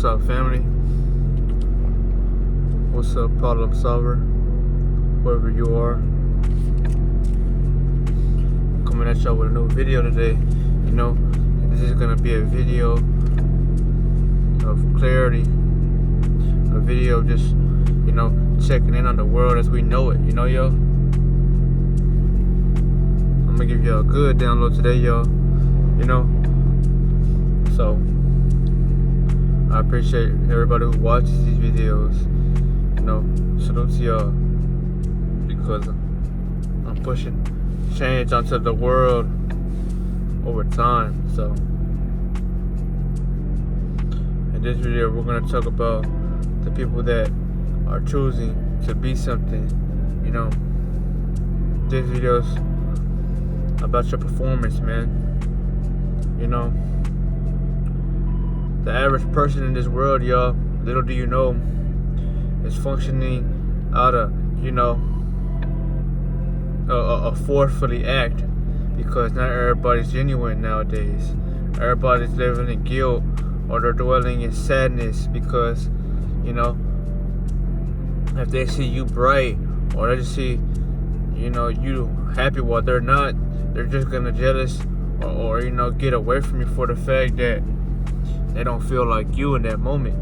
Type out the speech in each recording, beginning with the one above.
What's up, family? What's up, problem solver? Whoever you are. Coming at y'all with a new video today. This is gonna be a video of clarity. A video of just, checking in on the world as we know it, yo. I'm gonna give y'all a good download today, y'all. So I appreciate everybody who watches these videos. Salute to y'all, because I'm pushing change onto the world over time. So in this video, we're gonna talk about the people that are choosing to be something. This video's about your performance, man. The average person in this world, y'all, little do you know, is functioning out of, a forcefully act, because not everybody's genuine nowadays. Everybody's living in guilt, or they're dwelling in sadness because, if they see you bright, or they just see, you happy while they're not, they're just gonna jealous or get away from you for the fact that they don't feel like you in that moment.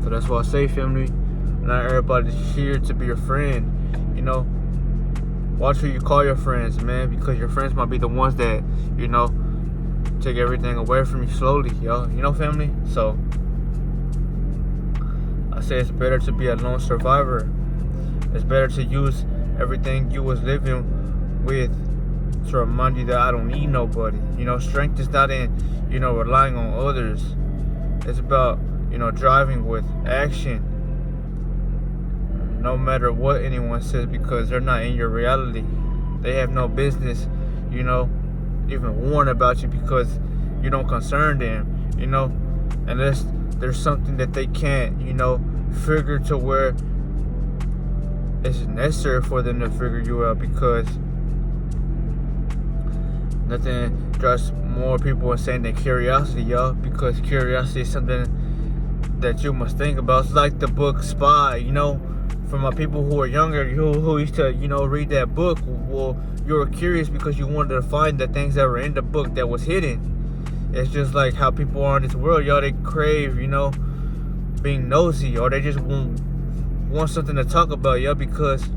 So that's why I say, family, not everybody's here to be your friend. Watch who you call your friends, man, because your friends might be the ones that, take everything away from you slowly, yo. Family? So I say it's better to be a lone survivor. It's better to use everything you was living with to remind you that I don't need nobody. Strength is not in, relying on others. It's about, driving with action, no matter what anyone says, because they're not in your reality. They have no business, even warn about you, because you don't concern them, unless there's something that they can't, figure to where it's necessary for them to figure you out, because nothing drives more people insane than curiosity, y'all. Because curiosity is something that you must think about. It's like the book Spy, for my people who are younger, who used to, read that book. Well, you were curious because you wanted to find the things that were in the book that was hidden. It's just like how people are in this world, y'all. They crave, being nosy, or they just want something to talk about, y'all, because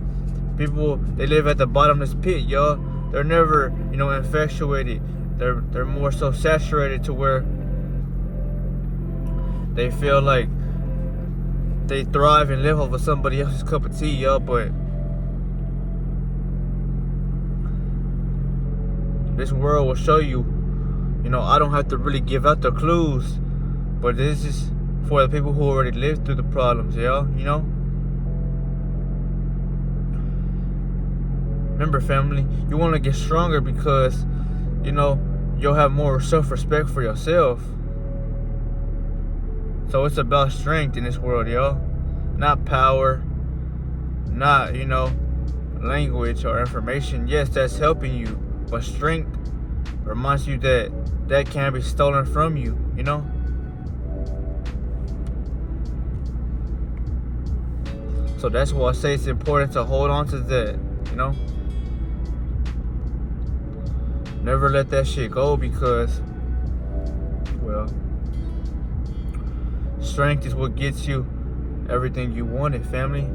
people, they live at the bottomless pit, y'all. They're never, infatuated. They're more so saturated to where they feel like they thrive and live off of somebody else's cup of tea, y'all. But this world will show you, I don't have to really give out the clues, but this is for the people who already lived through the problems, y'all. Remember, family, you want to get stronger because, you'll have more self-respect for yourself. So it's about strength in this world, y'all. Not power, not, language or information. Yes, that's helping you, but strength reminds you that can't be stolen from you, So that's why I say it's important to hold on to that, Never let that shit go, because, well, strength is what gets you everything you wanted, family.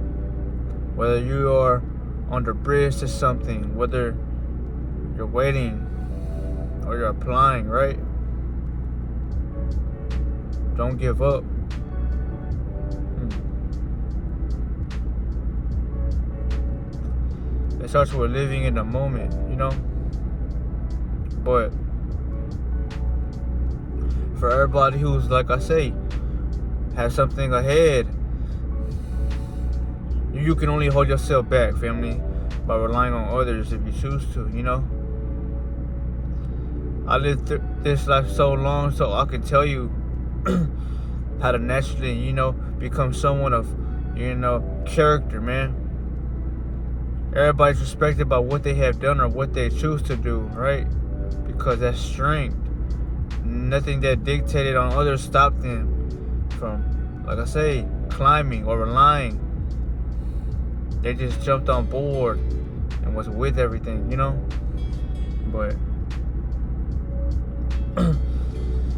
Whether you are on the bridge to something, whether you're waiting or you're applying, right? Don't give up. It starts with living in the moment, But for everybody who's, like I say, has something ahead, you can only hold yourself back, family, by relying on others if you choose to, I lived this life so long, so I can tell you how to naturally, become someone of, character, man. Everybody's respected by what they have done or what they choose to do, right? Because that's strength. nothing that dictated on others stopped them from, like I say, climbing or relying. They just jumped on board and was with everything, you know? But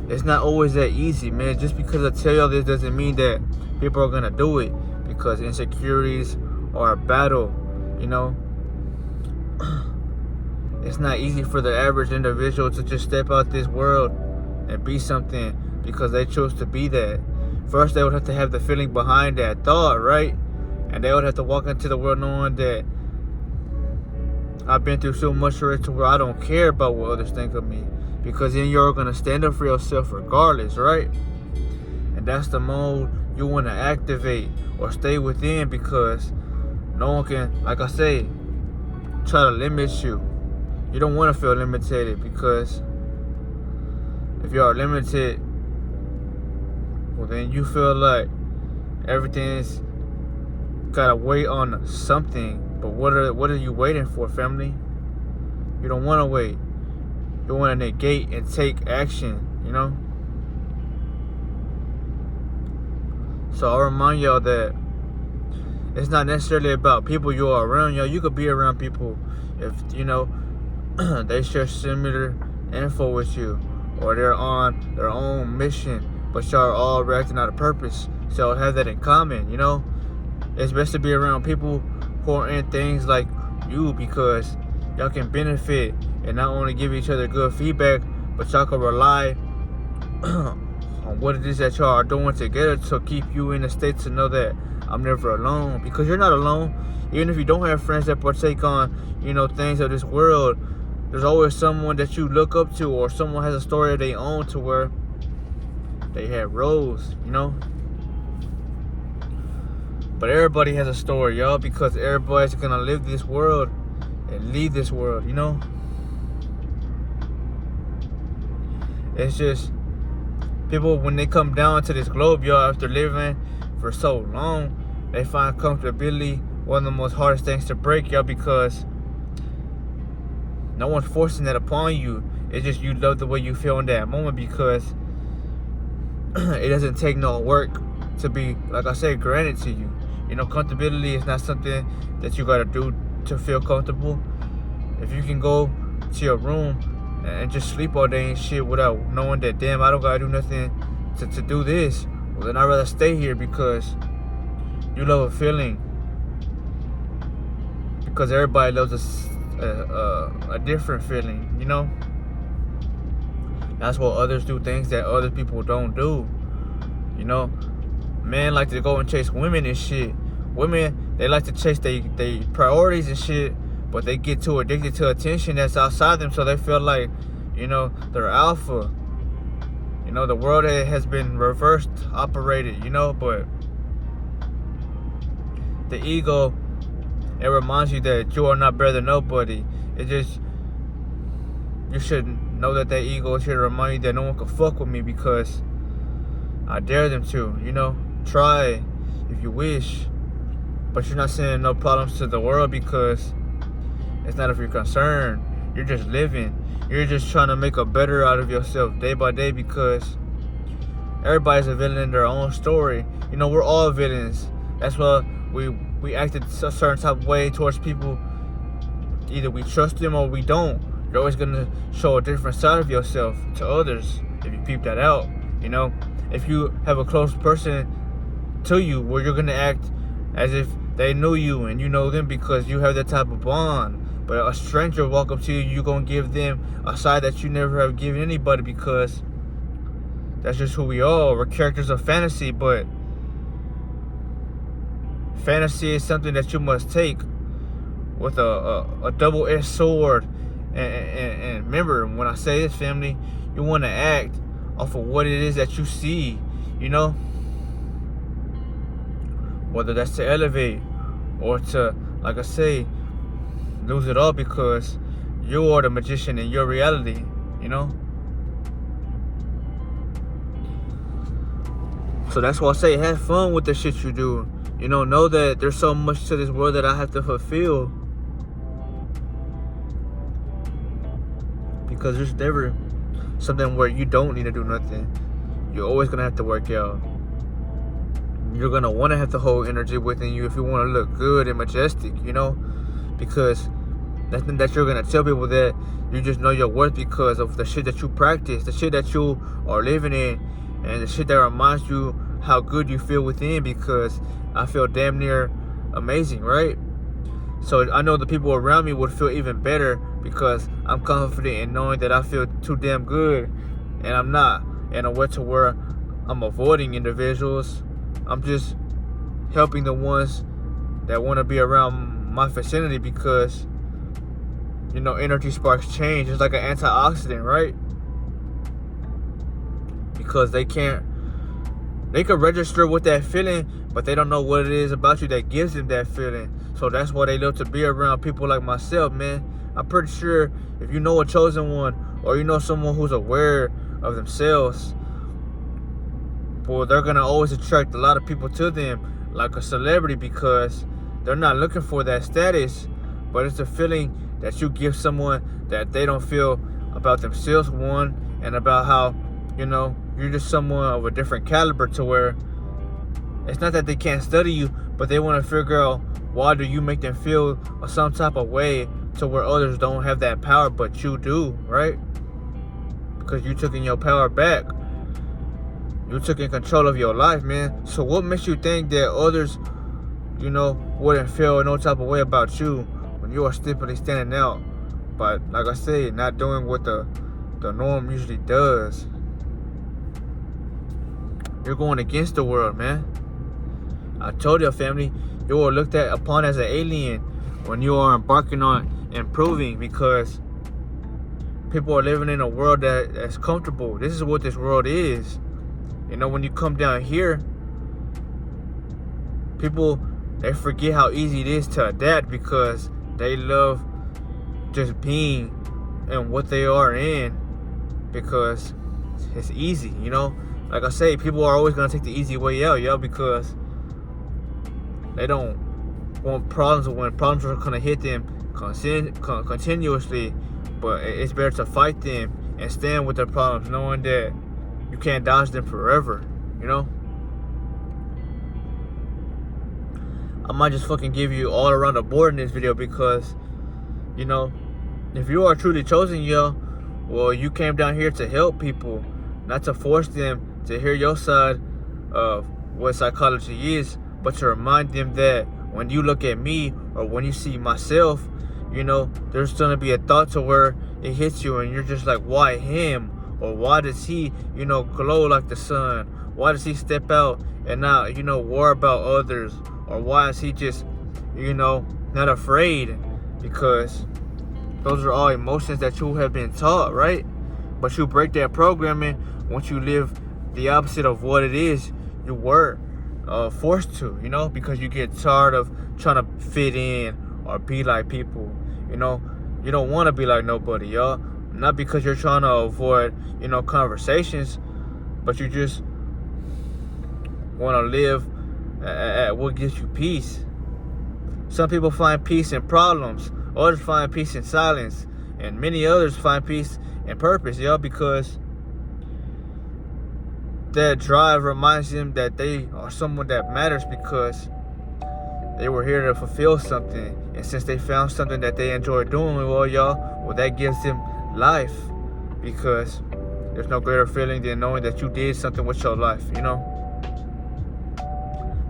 it's not always that easy, man. Just because I tell y'all this doesn't mean that people are gonna do it, because insecurities are a battle, you know? It's not easy for the average individual to just step out this world and be something because they chose to be that. First, they would have to have the feeling behind that thought, right? And they would have to walk into the world knowing that I've been through so much for it to where I don't care about what others think of me. Because then you're going to stand up for yourself regardless, right? And that's the mode you want to activate or stay within, because no one can, like I say, try to limit you. You don't want to feel limited, because if you are limited, well, then you feel like everything's gotta wait on something. But what are you waiting for, family? You don't want to wait. You want to negate and take action, you know? So I remind y'all that it's not necessarily about people you are around. Y'all, you could be around people if, you know, they share similar info with you, or they're on their own mission, but y'all are all reacting out of purpose. So have that in common, you know? It's best to be around people who are in things like you, because y'all can benefit and not only give each other good feedback, but y'all can rely on what it is that y'all are doing together to keep you in a state to know that I'm never alone. Because you're not alone. Even if you don't have friends that partake on, you know, things of this world, there's always someone that you look up to, or someone has a story of their own to where they had roles, you know? But everybody has a story, y'all, because everybody's gonna live this world and leave this world, you know? It's just, people, when they come down to this globe, y'all, after living for so long, they find comfortability one of the most hardest things to break, y'all, because no one's forcing that upon you. It's just you love the way you feel in that moment, because it doesn't take no work to be, like I said, granted to you. You know, comfortability is not something that you gotta do to feel comfortable. If you can go to your room and just sleep all day and shit without knowing that, damn, I don't gotta do nothing to do this, well, then I'd rather stay here, because you love a feeling. Because everybody loves a different feeling, you know? That's why others do things that other people don't do, you know? Men like to go and chase women and shit. Women, they like to chase they priorities and shit, but they get too addicted to attention that's outside them, so they feel like, you know, they're alpha. You know, the world has been reversed, operated, you know, but the ego, it reminds you that you are not better than nobody. It just, you should know that ego is here to remind you that no one can fuck with me, because I dare them to, you know. Try if you wish, but you're not sending no problems to the world, because it's not of your concern. You're just living. You're just trying to make a better out of yourself day by day, because everybody's a villain in their own story. You know, we're all villains. That's why we acted a certain type of way towards people. Either we trust them or we don't. You're always gonna show a different side of yourself to others if you peep that out. You know, if you have a close person to you, where you're gonna act as if they knew you and you know them, because you have that type of bond. But a stranger walk up to you, you're gonna give them a side that you never have given anybody, because that's just who we are. We're characters of fantasy, but fantasy is something that you must take with a double-edged sword. And remember, when I say this, family, you want to act off of what it is that you see, you know? Whether that's to elevate or to, like I say, lose it all, because you are the magician in your reality, you know? So that's why I say, have fun with the shit you do. You know that there's so much to this world that I have to fulfill. Because there's never something where you don't need to do nothing, you're always gonna have to work out. You're gonna want to have the whole energy within you if you want to look good and majestic, because that you're gonna tell people that you just know your worth because of the shit that you practice, the shit that you are living in, and the shit that reminds you how good you feel within. Because I feel damn near amazing, right? So I know the people around me would feel even better because I'm confident in knowing that I feel too damn good, and I'm not in a way to where I'm avoiding individuals. I'm just helping the ones that want to be around my vicinity because, energy sparks change. It's like an antioxidant, right? Because they can register with that feeling, but they don't know what it is about you that gives them that feeling. So that's why they love to be around people like myself, man. I'm pretty sure if you know a chosen one, or you know someone who's aware of themselves, well, they're gonna always attract a lot of people to them, like a celebrity, because they're not looking for that status, but it's a feeling that you give someone that they don't feel about themselves, one, and about how, you're just someone of a different caliber, to where it's not that they can't study you, but they want to figure out why do you make them feel some type of way to where others don't have that power, but you do, right? Because you took in your power back. You took in control of your life, man. So what makes you think that others, wouldn't feel no type of way about you when you are simply standing out? But like I said, not doing what the norm usually does. You're going against the world, man. I told your family, you are looked at upon as an alien when you are embarking on improving, because people are living in a world that's comfortable. This is what this world is. When you come down here, people, they forget how easy it is to adapt because they love just being in what they are in because it's easy, Like I say, people are always going to take the easy way out, because they don't want problems when problems are going to hit them continuously. But it's better to fight them and stand with their problems, knowing that you can't dodge them forever, I might just fucking give you all around the board in this video because, if you are truly chosen, well, you came down here to help people, not to force them to hear your side of what psychology is, but to remind them that when you look at me or when you see myself, there's going to be a thought to where it hits you and you're just like, why him? Or why does he, glow like the sun? Why does he step out and not, worry about others? Or why is he just, not afraid? Because those are all emotions that you have been taught, right? But you break that programming once you live the opposite of what it is you were forced to, because you get tired of trying to fit in or be like people, You don't want to be like nobody, y'all. Not because you're trying to avoid, conversations, but you just want to live at what gives you peace. Some people find peace in problems, others find peace in silence, and many others find peace in purpose, because that drive reminds them that they are someone that matters because they were here to fulfill something. And since they found something that they enjoy doing, well, that gives them life, because there's no greater feeling than knowing that you did something with your life,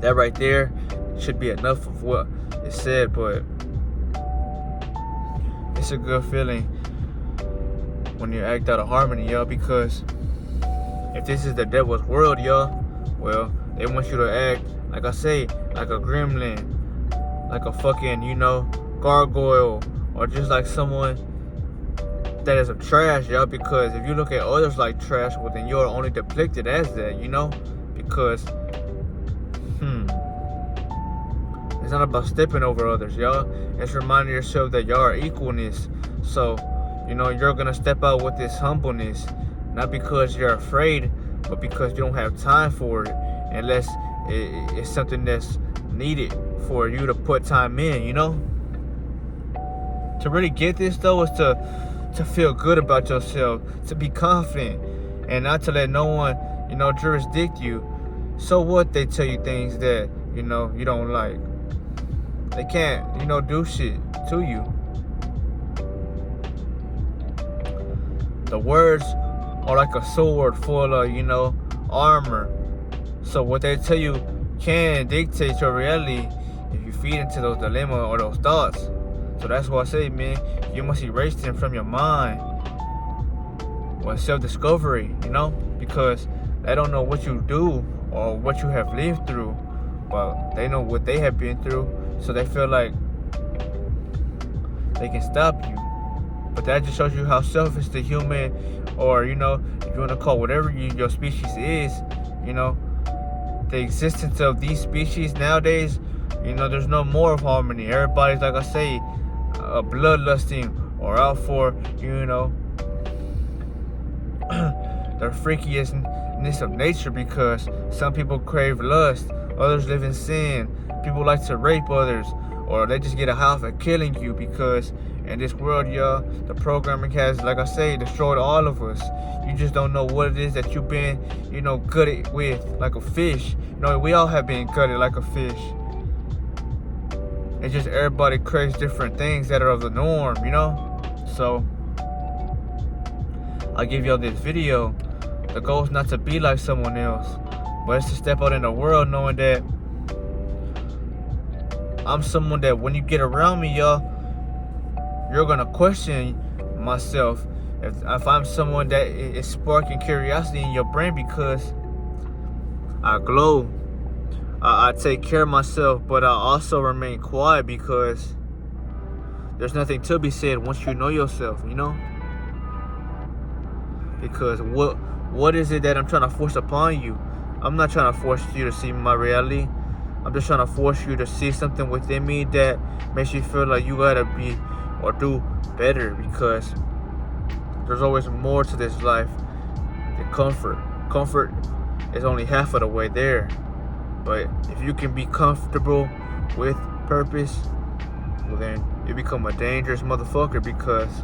That right there should be enough of what is said, but it's a good feeling when you act out of harmony, because if this is the devil's world, well, they want you to act, like I say, like a gremlin, like a fucking, gargoyle, or just like someone that is of trash, because if you look at others like trash, well, then you're only depicted as that, because it's not about stepping over others, it's reminding yourself that y'all are equalness. So, you're gonna step out with this humbleness, not because you're afraid, but because you don't have time for it, unless it's something that's needed for you to put time in, To really get this, though, is to to feel good about yourself, to be confident, and not to let no one, jurisdict you. So what they tell you things that, you don't like. They can't, do shit to you. The words are like a sword full of, armor. So what they tell you can dictate your reality if you feed into those dilemmas or those thoughts. So that's why I say, man, you must erase them from your mind. Or self-discovery, because they don't know what you do or what you have lived through, but they know what they have been through, so they feel like they can stop you. But that just shows you how selfish the human, or if you want to call whatever your species is, the existence of these species nowadays, there's no more of harmony. Everybody's, like I say, bloodlusting or out for, the freakiness of nature, because some people crave lust, others live in sin, people like to rape others, or they just get a high for killing you, because in this world, y'all, the programming has, like I say, destroyed all of us. You just don't know what it is that you've been, gutted with, like a fish. We all have been gutted like a fish. It's just everybody craves different things that are of the norm, So, I give y'all this video. The goal is not to be like someone else, but it's to step out in the world knowing that I'm someone that when you get around me, y'all, you're gonna question myself if I'm someone that is sparking curiosity in your brain, because I glow. I take care of myself, but I also remain quiet because there's nothing to be said once you know yourself, Because what is it that I'm trying to force upon you? I'm not trying to force you to see my reality. I'm just trying to force you to see something within me that makes you feel like you gotta be or do better, because there's always more to this life than comfort. Comfort is only half of the way there. But if you can be comfortable with purpose, well then you become a dangerous motherfucker, because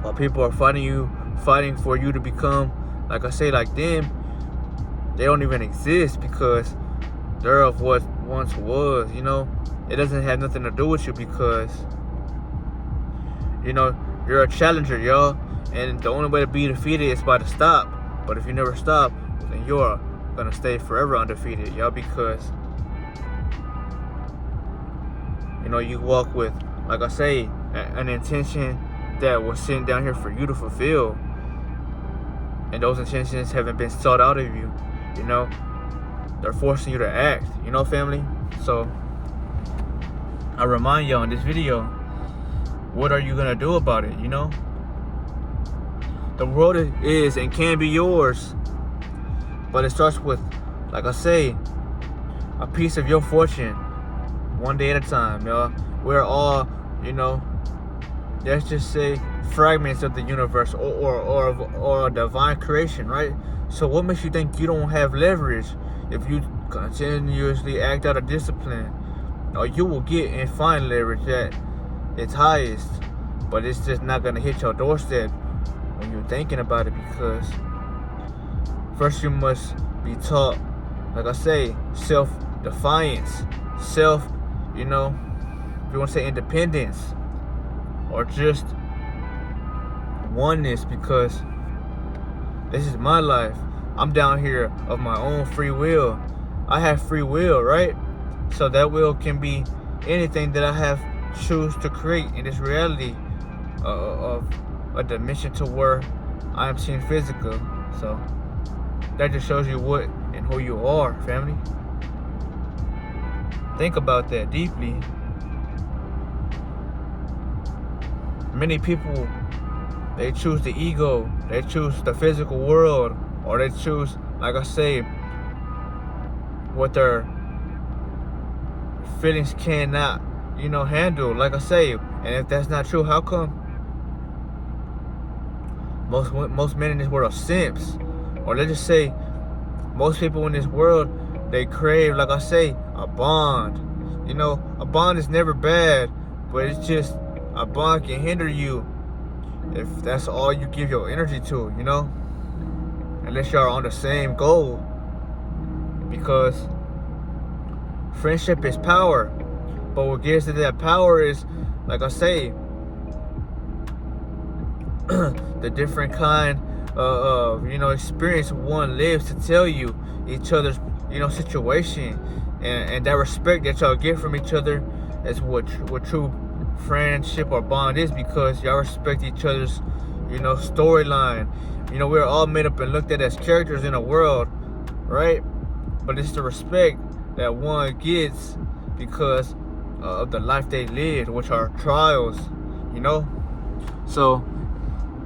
while people are fighting for you to become, like I say, like them, they don't even exist, because they're of what once was, It doesn't have nothing to do with you, because, you're a challenger, y'all. And the only way to be defeated is by to stop. But if you never stop, then you're gonna stay forever undefeated, y'all, because you walk with, like I say, an intention that was sent down here for you to fulfill, and those intentions haven't been sought out of you. They're forcing you to act, family. So I remind y'all in this video, what are you gonna do about it? The world is and can be yours, but it starts with, like I say, a piece of your fortune, one day at a time, y'all. We're all, let's just say, fragments of the universe, or a divine creation, right? So what makes you think you don't have leverage if you continuously act out of discipline? Or you will get and find leverage at its highest, but it's just not gonna hit your doorstep when you're thinking about it, because first you must be taught, like I say, self-defiance, if you want to say independence, or just oneness, because this is my life. I'm down here of my own free will. I have free will, right? So that will can be anything that I have choose to create in this reality of a dimension to where I am seeing physical. So that just shows you what and who you are, family. Think about that deeply. Many people, they choose the ego, they choose the physical world, or they choose, like I say, what their feelings cannot, handle, like I say. And if that's not true, how come most men in this world are simps? Or let's just say, most people in this world, they crave, like I say, a bond. A bond is never bad, but it's just a bond can hinder you if that's all you give your energy to, you know, unless y'all are on the same goal. Because friendship is power, but what gives it that power is, like I say, the different kind of experience one lives to tell you each other's situation, and that respect that y'all get from each other is what true friendship or bond is, because y'all respect each other's storyline. We're all made up and looked at as characters in a world, right? But it's the respect that one gets because of the life they lived, which are trials, So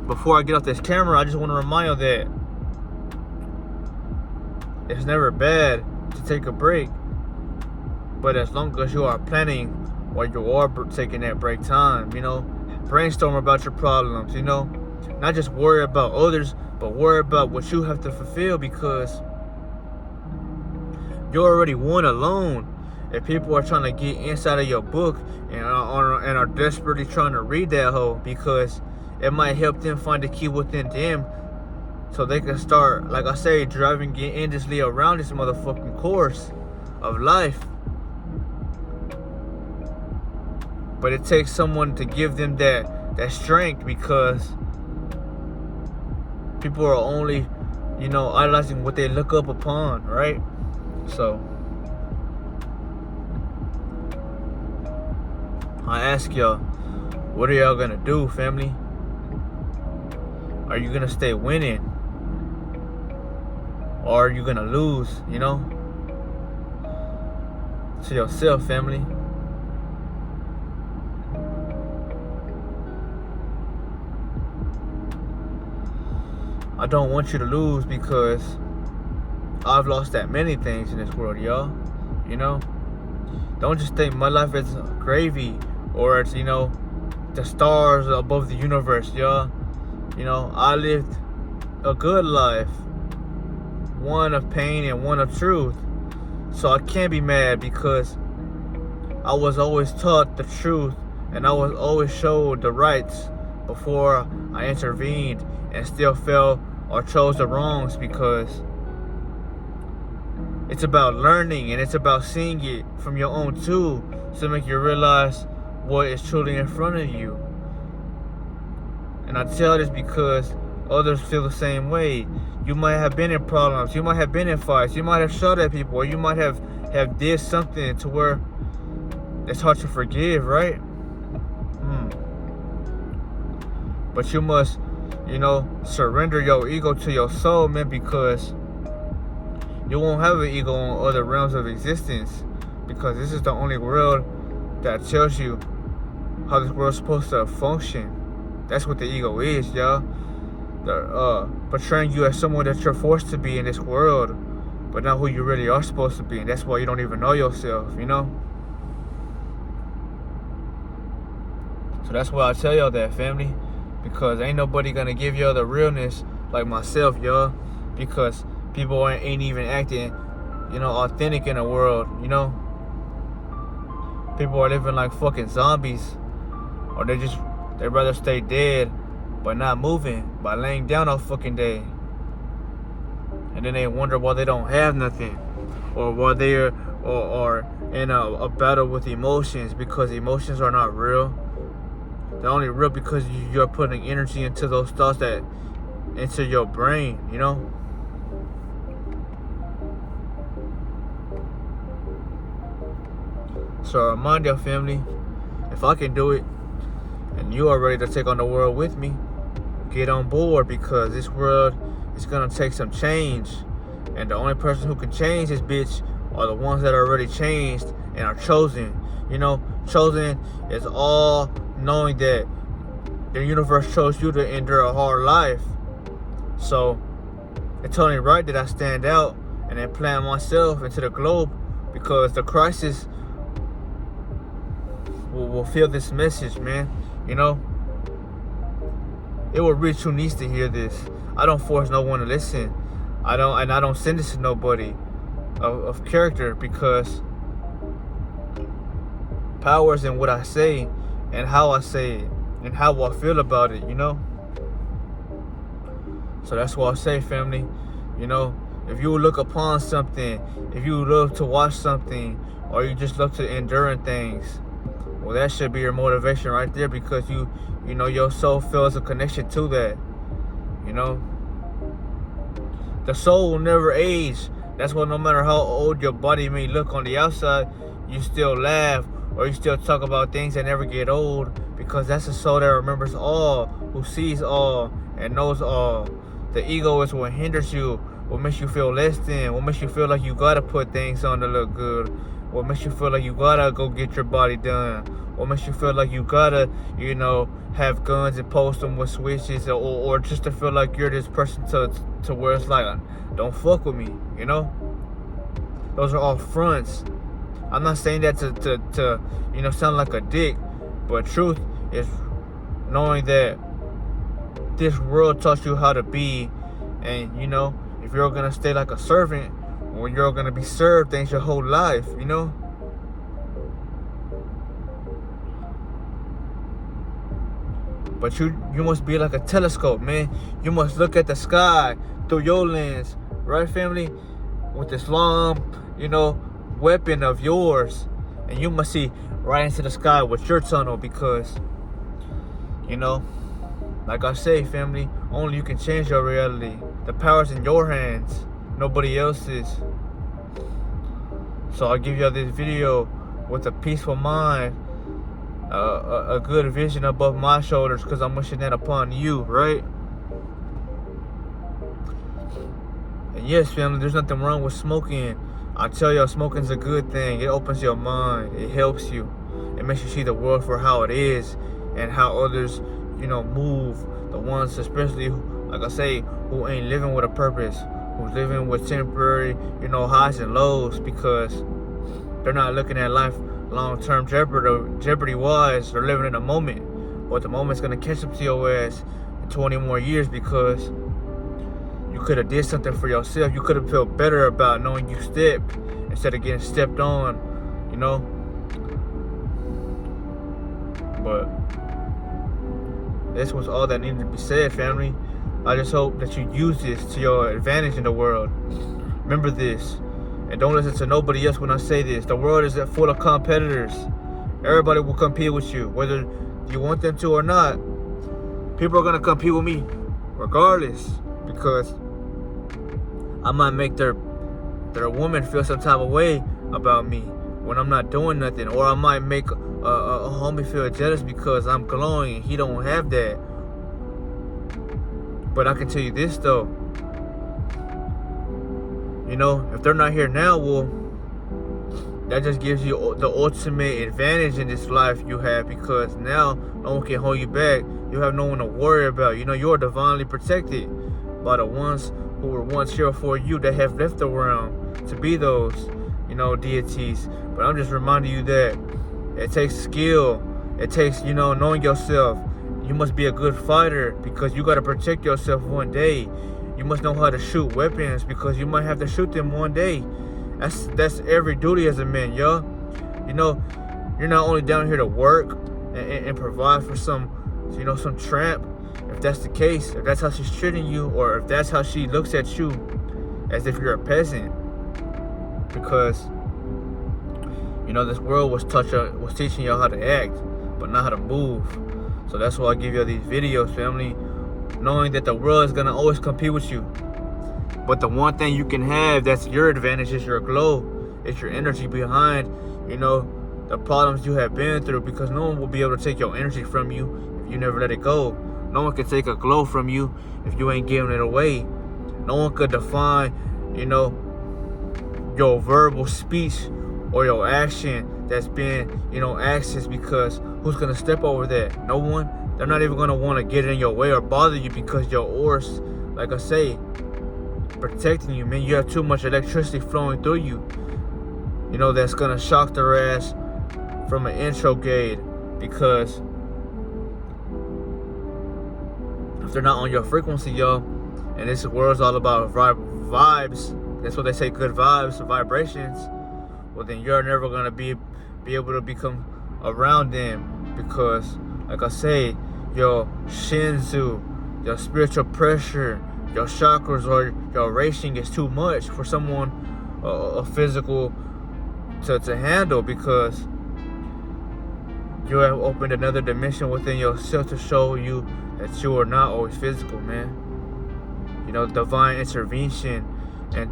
before I get off this camera, I just want to remind you that it's never bad to take a break, but as long as you are planning while you are taking that break time, brainstorm about your problems, not just worry about others, but worry about what you have to fulfill, because you already won alone. If people are trying to get inside of your book and are desperately trying to read that whole, because it might help them find the key within them, so they can start, like I say, driving endlessly around this motherfucking course of life. But it takes someone to give them that strength, because people are only, idolizing what they look up upon, right? So I ask y'all, what are y'all gonna do, family? Are you gonna stay winning, or are you gonna lose, to yourself, family? I don't want you to lose, because I've lost that many things in this world, y'all. Don't just think my life is gravy, or it's, the stars above the universe, y'all. I lived a good life, one of pain and one of truth. So I can't be mad, because I was always taught the truth, and I was always showed the rights before I intervened and still fell or chose the wrongs, because it's about learning, and it's about seeing it from your own too, to make you realize what is truly in front of you. And I tell this because others feel the same way. You might have been in problems, you might have been in fights, you might have shot at people, or you might have did something to where it's hard to forgive, right? But you must, surrender your ego to your soul, man, because you won't have an ego on other realms of existence, because this is the only world that tells you how this world's supposed to function. That's what the ego is, y'all. Portraying you as someone that you're forced to be in this world, but not who you really are supposed to be. And that's why you don't even know yourself, So that's why I tell y'all that, family, because ain't nobody gonna give y'all the realness like myself, y'all, because people ain't even acting, authentic in the world, People are living like fucking zombies, or they'd rather stay dead but not moving, by laying down all fucking day. And then they wonder why they don't have nothing, or why they're or in a battle with emotions, because emotions are not real. They're only real because you're putting energy into those thoughts into your brain, So I remind your family, if I can do it, and you are ready to take on the world with me, get on board, because this world is gonna take some change, and the only person who can change this bitch are the ones that are already changed and are chosen. Chosen is all knowing that the universe chose you to endure a hard life. So it's only right that I stand out and implant myself into the globe, because the crisis will feel this message, man. It will reach who needs to hear this. I don't force no one to listen. I don't send this to nobody of character, because power is in what I say and how I say it. and how I feel about it, you know? So that's why I say, family, you know, if you look upon something, if you love to watch something, or you just love to endure things, well, that should be your motivation right there, because you know, your soul feels a connection to that, you know? The soul will never age. That's why no matter how old your body may look on the outside, you still laugh or you still talk about things that never get old, because that's a soul that remembers all, who sees all and knows all. The ego is what hinders you, what makes you feel less than, what makes you feel like you gotta put things on to look good, what makes you feel like you gotta go get your body done, what makes you feel like you gotta, you know, have guns and post them with switches, or just to feel like you're this person to where it's like, don't fuck with me, you know? Those are all fronts. I'm not saying that to you know, sound like a dick, but truth is knowing that this world taught you how to be, and you know, if you're gonna stay like a servant, or you're gonna be served things your whole life, you know? But you must be like a telescope, man. You must look at the sky through your lens, right, family? With this long, you know, weapon of yours, and you must see right into the sky with your tunnel, because, you know, like I say, family, only you can change your reality. The power's in your hands, nobody else's. So I give y'all this video with a peaceful mind, a good vision above my shoulders, because I'm wishing that upon you, right? And yes, family, there's nothing wrong with smoking. I tell y'all, smoking's a good thing. It opens your mind. It helps you. It makes you see the world for how it is, and how others, you know, move. The ones, especially, like I say, who ain't living with a purpose, who's living with temporary, you know, highs and lows, because they're not looking at life long-term jeopardy-wise. They're living in the moment, but the moment's gonna catch up to your ass in 20 more years, because you could have did something for yourself. You could have felt better about knowing you stepped instead of getting stepped on, you know? But this was all that needed to be said, family. I just hope that you use this to your advantage in the world. Remember this, and don't listen to nobody else when I say this. The world is full of competitors. Everybody will compete with you, whether you want them to or not. People are gonna compete with me regardless, because I might make their woman feel some type of way about me when I'm not doing nothing, or I might make a homie feel jealous because I'm glowing and he don't have that. But I can tell you this though, you know, if they're not here now, well, that just gives you the ultimate advantage in this life you have, because now no one can hold you back. You have no one to worry about. You know, you're divinely protected by the ones who were once here for you, that have left the realm to be those, you know, deities. But I'm just reminding you that it takes skill. It takes, you know, knowing yourself. You must be a good fighter, because you got to protect yourself one day. You must know how to shoot weapons, because you might have to shoot them one day. That's every duty as a man, yo. You know, you're not only down here to work and provide for some, you know, some tramp. If that's the case, if that's how she's treating you, or if that's how she looks at you, as if you're a peasant, because, you know, this world was teaching y'all how to act, but not how to move. So that's why I give y'all these videos, family, knowing that the world is gonna always compete with you. But the one thing you can have that's your advantage is your glow. It's your energy behind, you know, the problems you have been through, because no one will be able to take your energy from you if you never let it go. No one can take a glow from you if you ain't giving it away. No one could define, you know, your verbal speech or your action that's been, you know, accessed, because who's gonna step over that? No one. They're not even gonna want to get in your way or bother you, because your auras, like I say, protecting you, man. You have too much electricity flowing through you, you know, that's gonna shock their ass from an intro gate, because if they're not on your frequency, yo, and this world's all about vibes, that's what they say, good vibes, vibrations, well, then you're never gonna be able to become around them, because, like I say, your shinzu, your spiritual pressure, your chakras, or your racing is too much for someone a physical to handle, because you have opened another dimension within yourself to show you that you are not always physical, man. You know, divine intervention and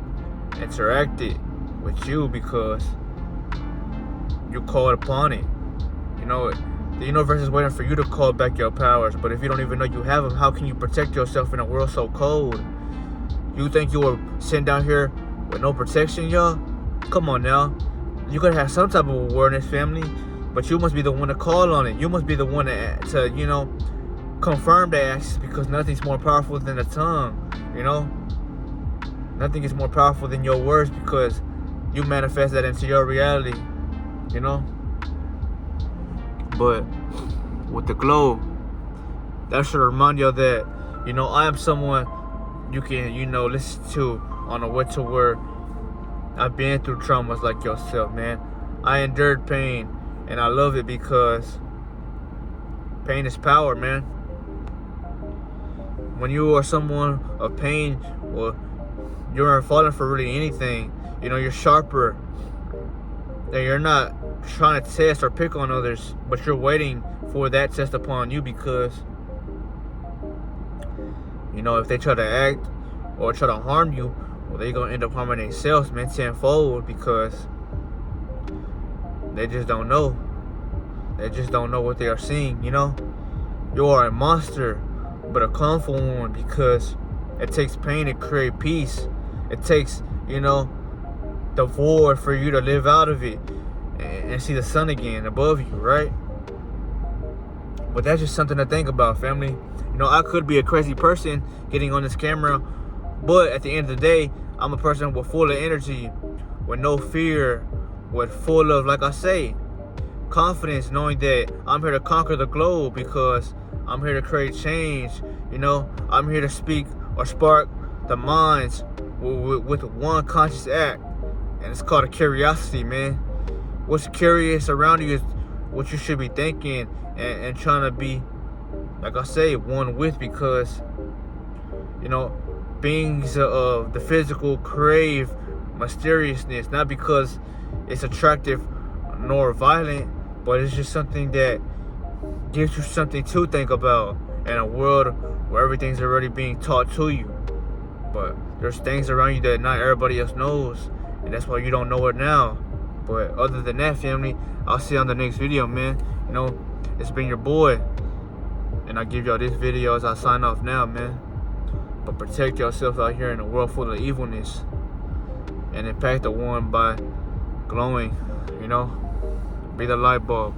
interacted with you because you called upon it. You know, the universe is waiting for you to call back your powers, but if you don't even know you have them, how can you protect yourself in a world so cold? You think you were sitting down here with no protection, y'all? Come on now. You gotta have some type of awareness, family, but you must be the one to call on it. You must be the one to you know, confirm the actions, because nothing's more powerful than the tongue, you know? Nothing is more powerful than your words, because you manifest that into your reality, you know? But with the glow, that should remind you that, you know, I am someone you can, you know, listen to on a way to where I've been through traumas like yourself, man. I endured pain, and I love it because pain is power, man. When you are someone of pain, or you're falling for really anything, you know, you're sharper. And you're not trying to test or pick on others, but you're waiting for that test upon you, because, you know, if they try to act or try to harm you, well, they're going to end up harming themselves, man, tenfold, because they just don't know. They just don't know what they are seeing, you know? You are a monster, but a calmful one, because it takes pain to create peace. It takes, you know, the void for you to live out of it and see the sun again above you, right? But that's just something to think about, family. You know, I could be a crazy person getting on this camera, but at the end of the day, I'm a person with full of energy, with no fear, with full of, like I say, confidence, knowing that I'm here to conquer the globe, because I'm here to create change. You know, I'm here to speak or spark the minds with one conscious act, and it's called a curiosity, man. What's curious around you is what you should be thinking and trying to be, like I say, one with, because, you know, beings of the physical crave mysteriousness, not because it's attractive nor violent, but it's just something that gives you something to think about in a world where everything's already being taught to you. But there's things around you that not everybody else knows, and that's why you don't know it now. But other than that, family, I'll see you on the next video, man. You know, it's been your boy, and I give y'all this video as I sign off now, man. But protect yourself out here in a world full of evilness, and impact the one by glowing, you know? Be the light bulb.